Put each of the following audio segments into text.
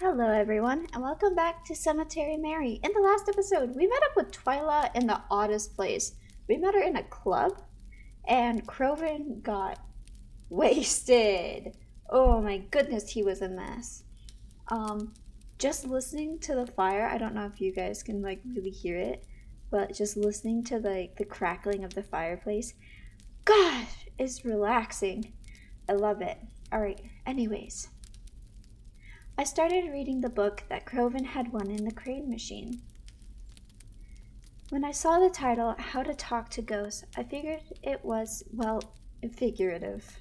Hello, everyone, and welcome back to Cemetery Mary. In the last episode, we met up with Twyla in the oddest place. We met her in a club, and Croven got wasted. Oh my goodness, he was a mess. Um, just listening to the fire, I don't know if you guys can really hear it, but just listening to the crackling of the fireplace, gosh, it's relaxing. I love it. Alright, anyways. I started reading the book that Croven had won in the Crane Machine. When I saw the title, How to Talk to Ghosts, I figured it was, figurative.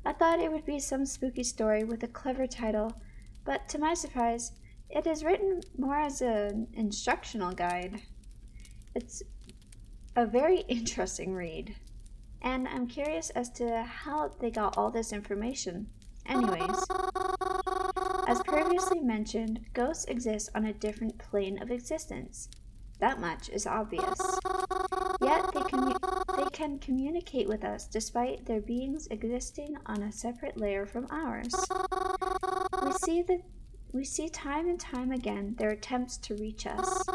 I thought it would be some spooky story with a clever title, but to my surprise, it is written more as an instructional guide. It's a very interesting read, and I'm curious as to how they got all this information. Anyways, as previously mentioned, ghosts exist on a different plane of existence. That much is obvious. Yet they can communicate with us despite their beings existing on a separate layer from ours. We see time and time again their attempts to reach us.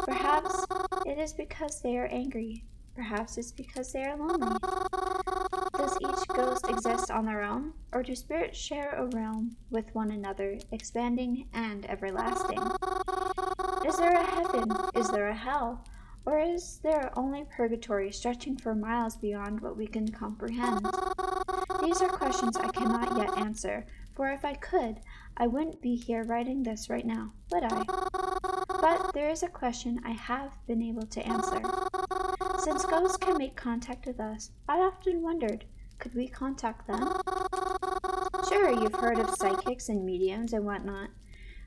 Perhaps it is because they are angry. Perhaps it's because they are lonely. Does each ghost exist on their own, or do spirits share a realm with one another, expanding and everlasting? Is there a heaven? Is there a hell? Or is there only purgatory stretching for miles beyond what we can comprehend? These are questions I cannot yet answer, for if I could, I wouldn't be here writing this right now, would I? But there is a question I have been able to answer. Since ghosts can make contact with us, I often wondered, could we contact them? Sure, you've heard of psychics and mediums and whatnot,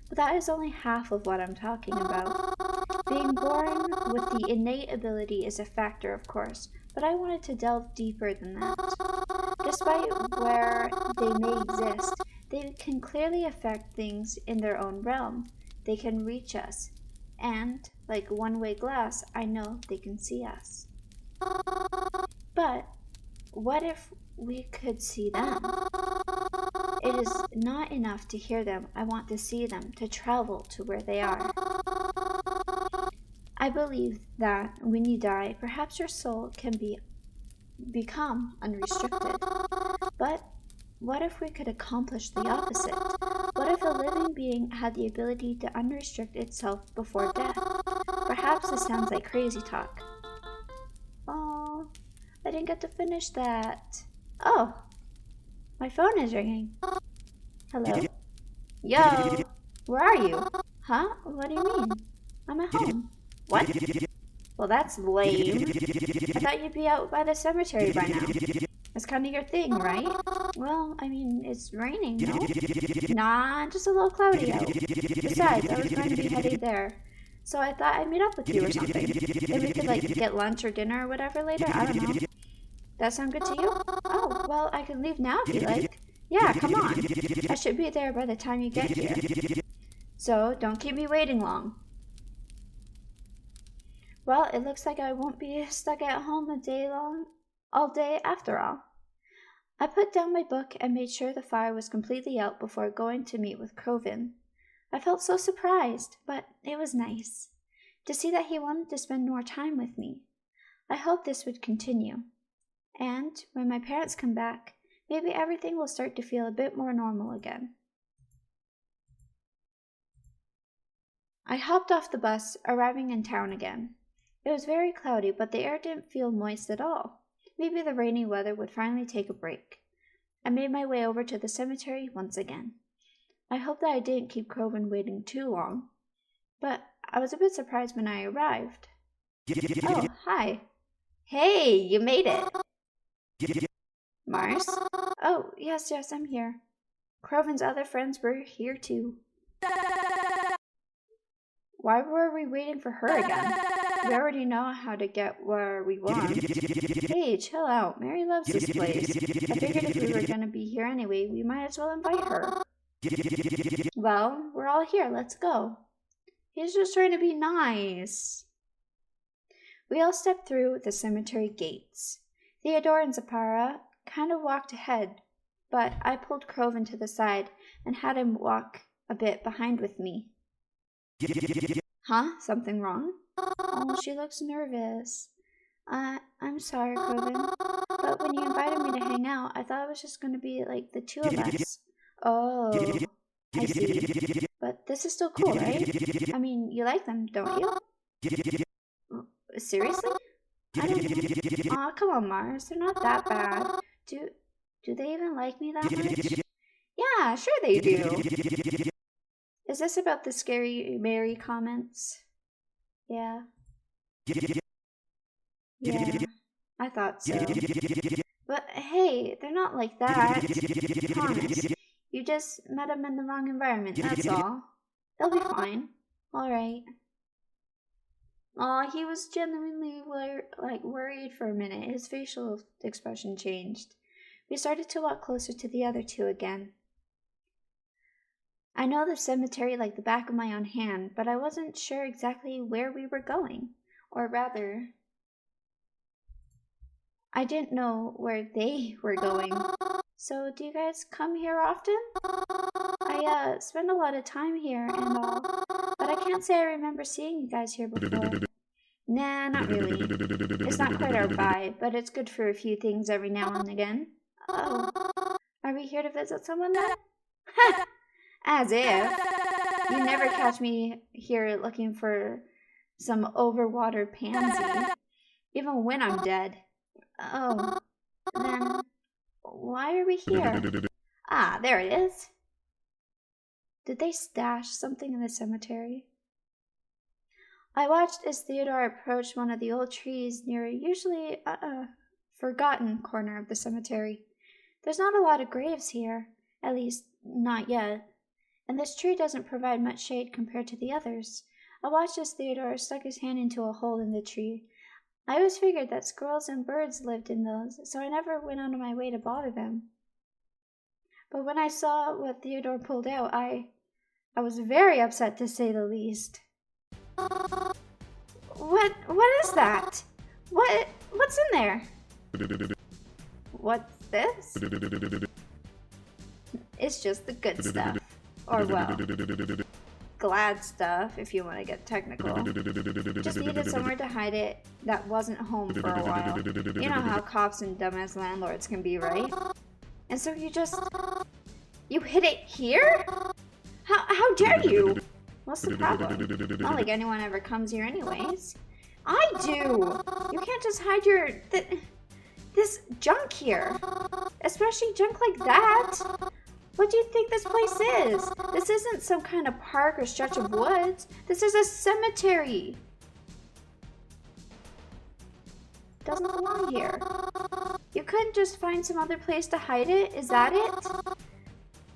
but that is only half of what I'm talking about. Being born with the innate ability is a factor, of course, but I wanted to delve deeper than that. Despite where they may exist, they can clearly affect things in their own realm. They can reach us, and, like one-way glass, I know they can see us. But what if we could see them? It is not enough to hear them. I want to see them, to travel to where they are. I believe that when you die, perhaps your soul can become unrestricted. But what if we could accomplish the opposite? What if a living being had the ability to unrestrict itself before death? Perhaps this sounds like crazy talk. Oh, I didn't get to finish that. Oh, my phone is ringing. Hello? Yo, where are you? Huh? What do you mean? I'm at home. What? Well, that's lame. I thought you'd be out by the cemetery by now. That's kind of your thing, right? Well, I mean, it's raining, no? Nah, just a little cloudy out. Besides, I was going to be headed there. So I thought I'd meet up with you or something. Maybe we could, get lunch or dinner or whatever later? I don't know. That sound good to you? Oh, well, I can leave now if you like. Yeah, come on. I should be there by the time you get here. So, don't keep me waiting long. Well, it looks like I won't be stuck at home all day after all. I put down my book and made sure the fire was completely out before going to meet with Croven. I felt so surprised, but it was nice to see that he wanted to spend more time with me. I hoped this would continue. And when my parents come back, maybe everything will start to feel a bit more normal again. I hopped off the bus, arriving in town again. It was very cloudy, but the air didn't feel moist at all. Maybe the rainy weather would finally take a break. I made my way over to the cemetery once again. I hope that I didn't keep Croven waiting too long, but I was a bit surprised when I arrived. Oh, hi. Hey, you made it. Mars? Oh, yes, I'm here. Croven's other friends were here too. Why were we waiting for her again? We already know how to get where we want. Hey, chill out. Mary loves this place. I figured if we were gonna be here anyway, we might as well invite her. Well, we're all here. Let's go. He's just trying to be nice. We all stepped through the cemetery gates. Theodore and Zapara kind of walked ahead, but I pulled Croven to the side and had him walk a bit behind with me. Huh? Something wrong? Oh, she looks nervous. I'm sorry, Corbin. But when you invited me to hang out, I thought it was just going to be like the two of us. Oh, I see. But this is still cool, right? I mean, you like them, don't you? Seriously? I don't... Aw, come on, Mars. They're not that bad. Do they even like me that much? Yeah, sure they do. Is this about the Scary Mary comments? Yeah. Yeah, I thought so. But hey, they're not like that. Promise. You just met them in the wrong environment, that's all. They'll be fine. Alright. Aw, he was genuinely worried for a minute. His facial expression changed. We started to walk closer to the other two again. I know the cemetery like the back of my own hand, but I wasn't sure exactly where we were going. Or rather, I didn't know where they were going. So, do you guys come here often? I spend a lot of time here and all, but I can't say I remember seeing you guys here before. Nah, not really. It's not quite our vibe, but it's good for a few things every now and again. Oh, are we here to visit someone then? As if. You never catch me here looking for some overwatered pansy, even when I'm dead. Oh, then why are we here? Ah, there it is. Did they stash something in the cemetery? I watched as Theodore approached one of the old trees near a usually forgotten corner of the cemetery. There's not a lot of graves here, at least not yet, and this tree doesn't provide much shade compared to the others. I watched as Theodore stuck his hand into a hole in the tree. I always figured that squirrels and birds lived in those, so I never went out of my way to bother them. But when I saw what Theodore pulled out, I was very upset, to say the least. What is that? What's in there? What's this? It's just the good stuff. Or, well, glad stuff, if you want to get technical. Just needed somewhere to hide it that wasn't home for a while. You know how cops and dumbass landlords can be, right? And so you hid it here? How dare you? What's the problem? Not like anyone ever comes here anyways. I do! You can't just hide this junk here. Especially junk like that. What do you think this place is? This isn't some kind of park or stretch of woods. This is a cemetery. Doesn't belong here. You couldn't just find some other place to hide it? Is that it?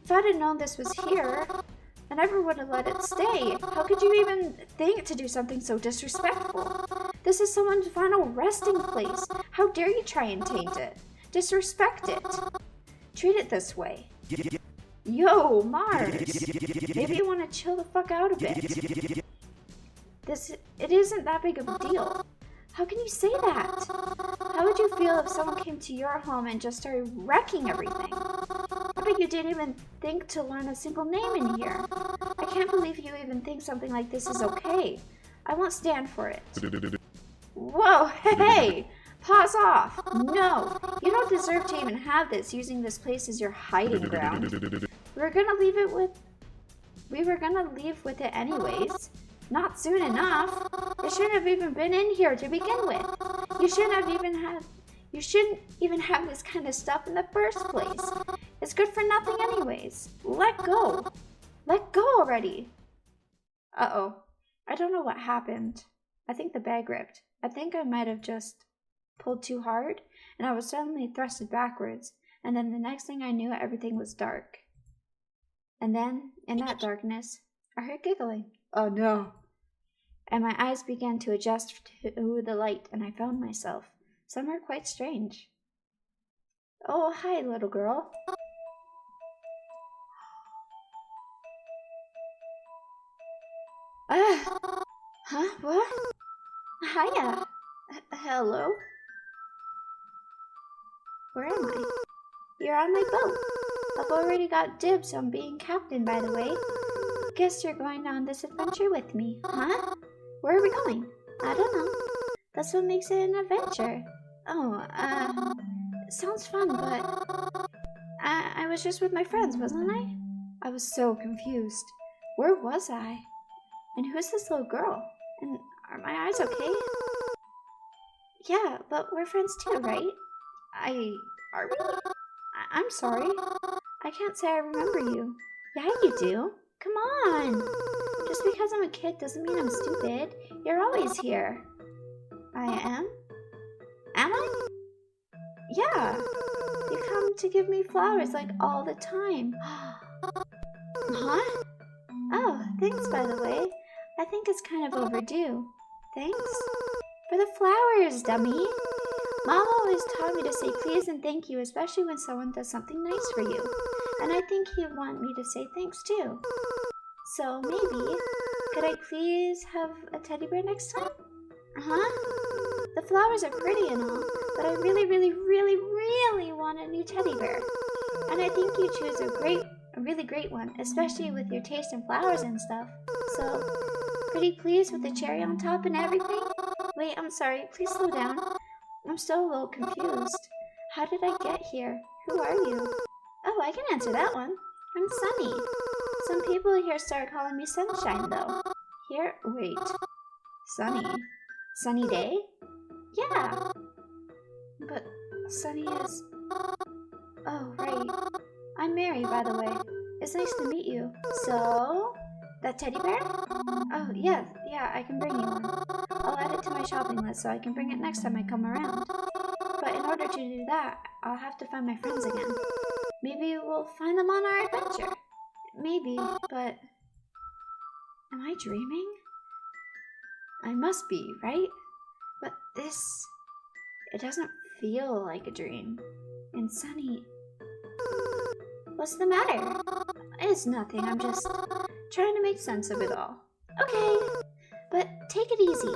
If I'd have known this was here, I never would have let it stay. How could you even think to do something so disrespectful? This is someone's final resting place. How dare you try and taint it? Disrespect it. Treat it this way. Yo, Mars. Maybe you want to chill the fuck out a bit. It isn't that big of a deal. How can you say that? How would you feel if someone came to your home and just started wrecking everything? I bet you didn't even think to learn a single name in here. I can't believe you even think something like this is okay. I won't stand for it. Whoa, hey! Pause off! No! You don't deserve to even have this, using this place as your hiding ground. We were gonna leave with it anyways. Not soon enough. It shouldn't have even been in here to begin with. You shouldn't even have this kind of stuff in the first place. It's good for nothing anyways. Let go. Let go already. Uh-oh. I don't know what happened. I think the bag ripped. I think I might have just pulled too hard, and I was suddenly thrusted backwards, and then the next thing I knew, everything was dark. And then, in that darkness, I heard giggling. Oh no. And my eyes began to adjust to the light, and I found myself somewhere quite strange. Oh, hi, little girl. Huh? What? Hiya. Hello? Where am I? You're on my boat. I've already got dibs on being captain, by the way. guess you're going on this adventure with me, huh? Where are we going? I don't know. That's what makes it an adventure. Oh, sounds fun, but I was just with my friends, wasn't I? I was so confused. Where was I? And who's this little girl? And are my eyes okay? Yeah, but we're friends too, right? Are we? I'm sorry. I can't say I remember you. Yeah, you do. Come on. Just because I'm a kid doesn't mean I'm stupid. You're always here. I am? Am I? Yeah. You come to give me flowers like all the time. Huh? Oh, thanks by the way. I think it's kind of overdue. Thanks? For the flowers, dummy. Mom always taught me to say please and thank you, especially when someone does something nice for you. And I think he'd want me to say thanks too. So maybe, could I please have a teddy bear next time? Huh? The flowers are pretty and all, but I really want a new teddy bear. And I think you choose a really great one, especially with your taste in flowers and stuff. So, pretty please with the cherry on top and everything? Wait, I'm sorry, please slow down. I'm still a little confused. How did I get here? Who are you? Oh, I can answer that one. I'm Sunny. Some people here start calling me Sunshine, though. Here? Wait. Sunny? Sunny Day? Yeah. But Sunny is... Oh, right. I'm Mary, by the way. It's nice to meet you. So? That teddy bear? Oh, yeah, I can bring you one. I'll add it to my shopping list so I can bring it next time I come around. But in order to do that, I'll have to find my friends again. Maybe we'll find them on our adventure. Maybe, but... Am I dreaming? I must be, right? But this... It doesn't feel like a dream. And Sunny... What's the matter? It's nothing, I'm just trying to make sense of it all. Okay, but take it easy.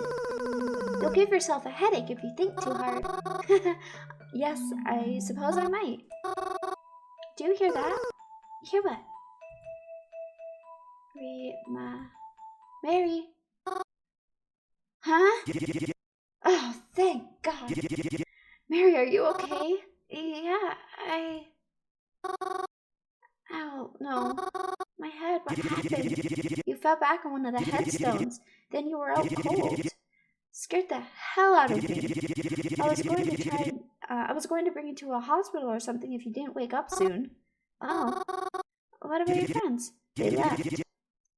You'll give yourself a headache if you think too hard. Yes, I suppose I might. Do you hear that? Hear what? Mary? Huh? Oh, thank God. Mary, are you okay? Yeah, Ow, no. My head, what happened? You fell back on one of the headstones. Then you were out cold. Scared the hell out of me. I was going to bring you to a hospital or something if you didn't wake up soon. Oh. What about your friends? They left.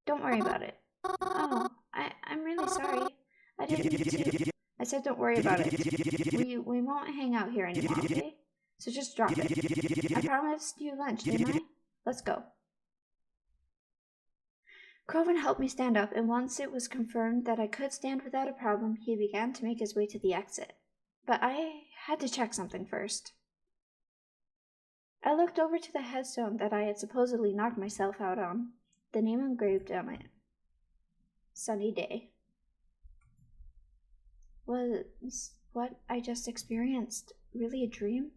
Don't worry about it. Oh, I'm really sorry. I didn't mean to. I said don't worry about it. We won't hang out here anymore, okay? So just drop it. I promised you lunch, didn't I? Let's go. Croven helped me stand up, and once it was confirmed that I could stand without a problem, he began to make his way to the exit. But I had to check something first. I looked over to the headstone that I had supposedly knocked myself out on, the name engraved on it. Sunny Day. Was what I just experienced really a dream?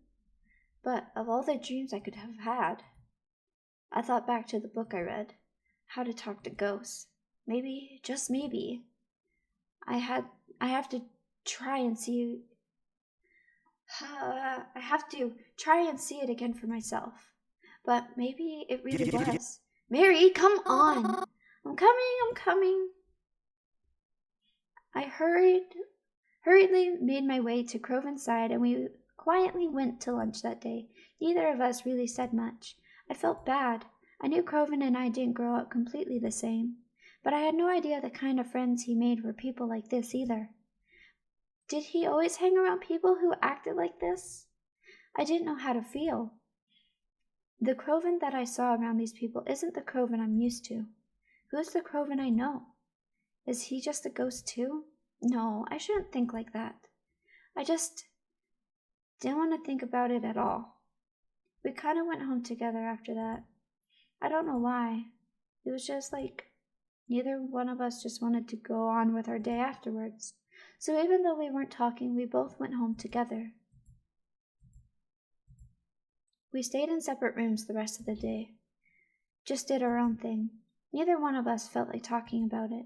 But of all the dreams I could have had, I thought back to the book I read, How to Talk to Ghosts. Maybe, just maybe, I have to try and see it again for myself. But maybe it really was. Mary, come on! I'm coming. I hurriedly made my way to Croven's side, and we quietly went to lunch that day. Neither of us really said much. I felt bad. I knew Croven and I didn't grow up completely the same, but I had no idea the kind of friends he made were people like this either. Did he always hang around people who acted like this? I didn't know how to feel. The Croven that I saw around these people isn't the Croven I'm used to. Who's the Croven I know? Is he just a ghost too? No, I shouldn't think like that. I just didn't want to think about it at all. We kind of went home together after that. I don't know why. It was just like neither one of us just wanted to go on with our day afterwards. So even though we weren't talking, we both went home together. We stayed in separate rooms the rest of the day. Just did our own thing. Neither one of us felt like talking about it.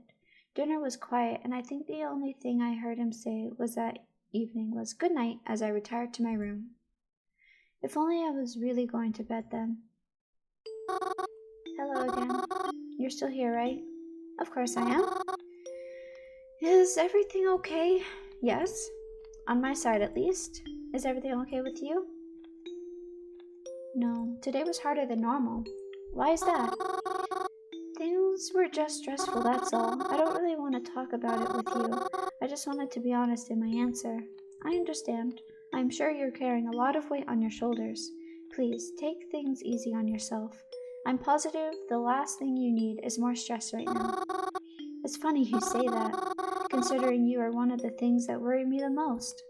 Dinner was quiet, and I think the only thing I heard him say was that evening was good night as I retired to my room. If only I was really going to bed then. Hello again. You're still here, right? Of course I am. Is everything okay? Yes. On my side, at least. Is everything okay with you? No, today was harder than normal. Why is that? Things were just stressful, that's all. I don't really want to talk about it with you. I just wanted to be honest in my answer. I understand. I'm sure you're carrying a lot of weight on your shoulders. Please, take things easy on yourself. I'm positive the last thing you need is more stress right now. It's funny you say that, considering you are one of the things that worry me the most.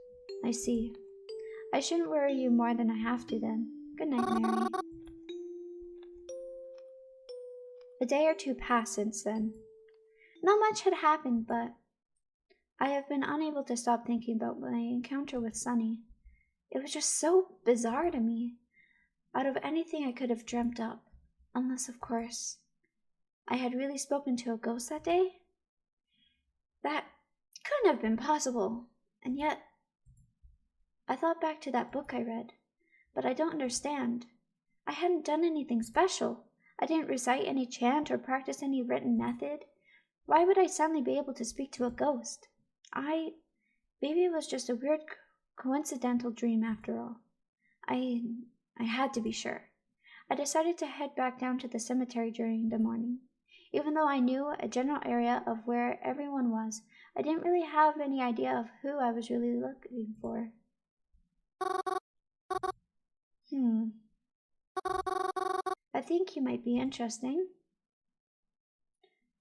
I see. I shouldn't worry you more than I have to then. Good night, Mary. A day or two passed since then. Not much had happened, but I have been unable to stop thinking about my encounter with Sunny. It was just so bizarre to me, out of anything I could have dreamt up, unless, of course, I had really spoken to a ghost that day. That couldn't have been possible, and yet I thought back to that book I read, but I don't understand. I hadn't done anything special. I didn't recite any chant or practice any written method. Why would I suddenly be able to speak to a ghost? Maybe it was just a weird coincidental dream after all. I had to be sure. I decided to head back down to the cemetery during the morning. Even though I knew a general area of where everyone was, I didn't really have any idea of who I was really looking for. I think you might be interesting.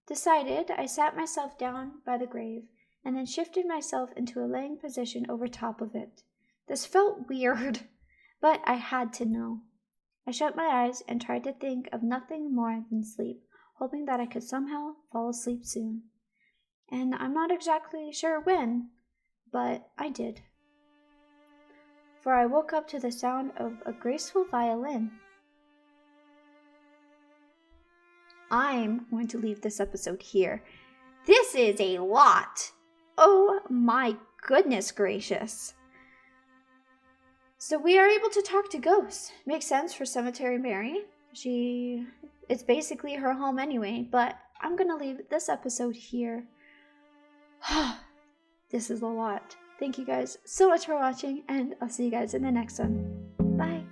Decided, I sat myself down by the grave and then shifted myself into a laying position over top of it. This felt weird, but I had to know. I shut my eyes and tried to think of nothing more than sleep, hoping that I could somehow fall asleep soon. And I'm not exactly sure when, but I did. For I woke up to the sound of a graceful violin. I'm going to leave this episode here. This is a lot. Oh my goodness gracious. So we are able to talk to ghosts. Makes sense for Cemetery Mary. It's basically her home anyway, but I'm gonna leave this episode here. This is a lot. Thank you guys so much for watching, and I'll see you guys in the next one. Bye.